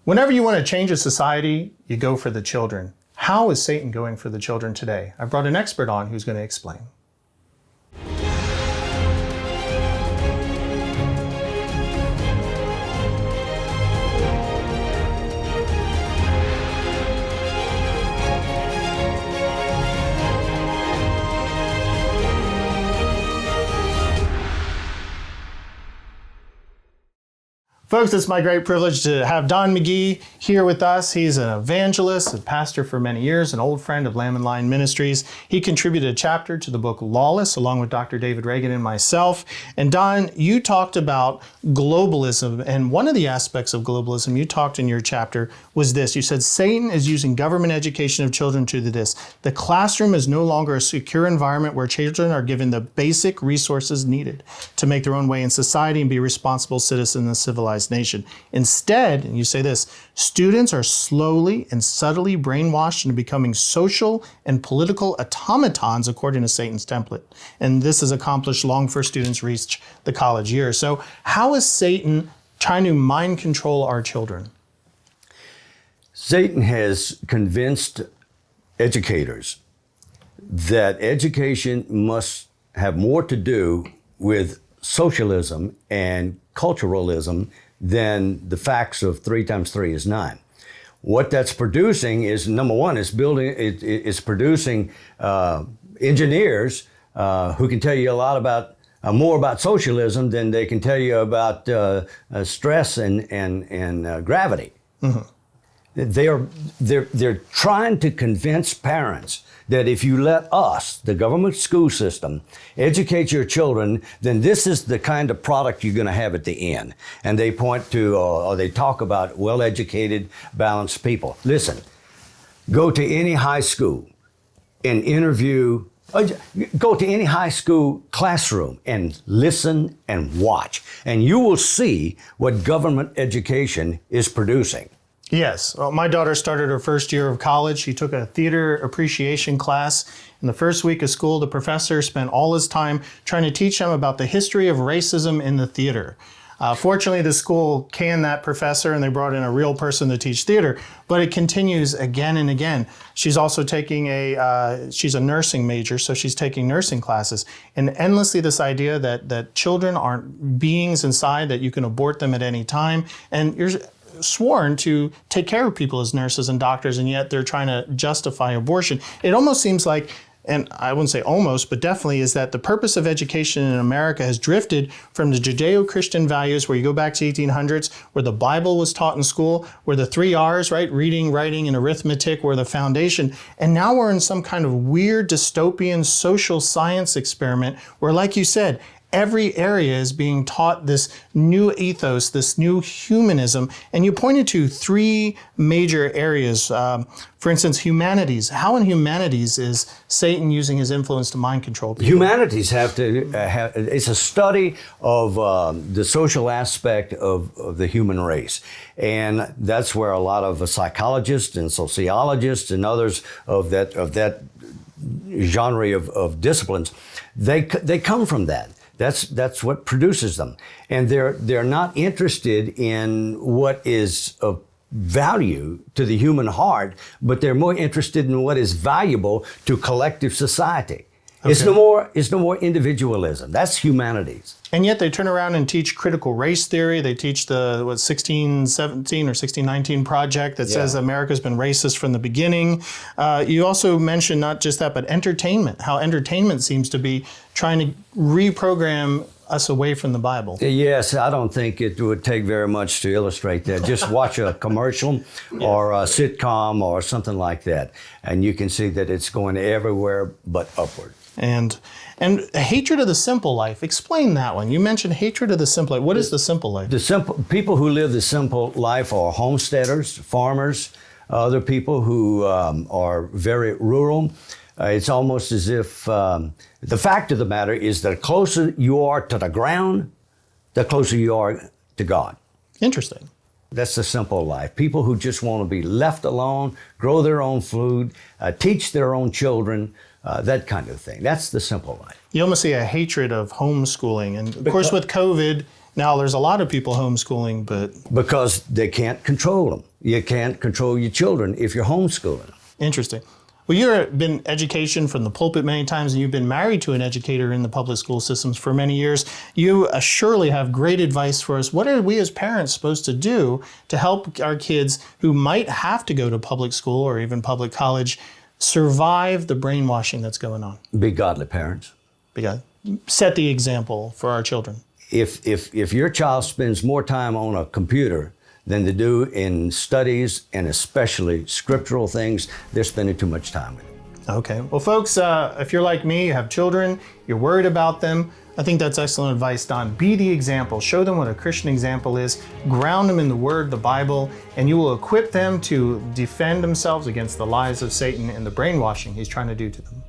Whenever you want to change a society, you go for the children. How is Satan going for the children today? I brought an expert on who's going to explain. Folks, it's my great privilege to have Don McGee here with us. He's an evangelist, a pastor for many years, an old friend of Lamb Lion Ministries. He contributed a chapter to the book Lawless, along with Dr. David Reagan and myself. And Don, you talked about globalism, and one of the aspects of globalism you talked in your chapter was this. You said Satan is using government education of children to do this. The classroom is no longer a secure environment where children are given the basic resources needed to make their own way in society and be responsible citizens in a civilized nation. Instead, and you say this, students are slowly and subtly brainwashed into becoming social and political automatons according to Satan's template. And this is accomplished long before students reach the college years. So how is Satan trying to mind control our children? Satan has convinced educators that education must have more to do with socialism and culturalism than the facts of 3 times 3 is 9. What that's producing is, number one, it's producing engineers who can tell you a lot about more about socialism than they can tell you about stress and gravity. Mm-hmm. They're trying to convince parents that if you let us, the government school system, educate your children, then this is the kind of product you're going to have at the end. And they point to, or they talk about well-educated, balanced people. Listen, go to any high school and interview, go to any high school classroom and listen and watch, and you will see what government education is producing. Yes. Well, my daughter started her first year of college. She took a theater appreciation class. In the first week of school, the professor spent all his time trying to teach them about the history of racism in the theater. Fortunately, the school canned that professor and they brought in a real person to teach theater, but it continues again and again. She's also taking she's a nursing major, so she's taking nursing classes. And endlessly this idea that children aren't beings inside, that you can abort them at any time. And you're sworn to take care of people as nurses and doctors, and yet they're trying to justify abortion. It almost seems like, and I wouldn't say almost, but definitely is that the purpose of education in America has drifted from the Judeo-Christian values where you go back to 1800s, where the Bible was taught in school, where the 3 R's, right, reading, writing, and arithmetic were the foundation. And now we're in some kind of weird dystopian social science experiment where, like you said, every area is being taught this new ethos, this new humanism. And you pointed to 3 major areas. For instance, humanities. How in humanities is Satan using his influence to mind control people? Humanities have to it's a study of the social aspect of the human race. And that's where a lot of psychologists and sociologists and others of that genre of disciplines, they come from that. That's what produces them. And they're not interested in what is of value to the human heart, but they're more interested in what is valuable to collective society. Okay. It's no more individualism. That's humanities. And yet they turn around and teach critical race theory. They teach the 1617 or 1619 project that says America's been racist from the beginning. You also mentioned not just that, but entertainment, how entertainment seems to be trying to reprogram us away from the Bible. Yes, I don't think it would take very much to illustrate that. Just watch a commercial or a sitcom or something like that, and you can see that it's going everywhere but upward. And hatred of the simple life. Explain that one. You mentioned hatred of the simple life. What is the simple life? The simple people who live the simple life are homesteaders, farmers, other people who are very rural. It's almost as if the fact of the matter is that the closer you are to the ground, the closer you are to God. Interesting. That's the simple life. People who just want to be left alone, grow their own food, teach their own children, that kind of thing. That's the simple life. You almost see a hatred of homeschooling. And of course with COVID, Now, there's a lot of people homeschooling, but Because they can't control them. You can't control your children if you're homeschooling them. interesting. Well, you've been education from the pulpit many times, and you've been married to an educator in the public school systems for many years. You surely have great advice for us. What are we as parents supposed to do to help our kids who might have to go to public school or even public college survive the brainwashing that's going on? Be godly parents. Because set the example for our children. If your child spends more time on a computer than they do in studies and especially scriptural things, they're spending too much time with it. Okay. Well, folks, if you're like me, you have children, you're worried about them, I think that's excellent advice, Don. Be the example. Show them what a Christian example is. Ground them in the Word, the Bible, and you will equip them to defend themselves against the lies of Satan and the brainwashing he's trying to do to them.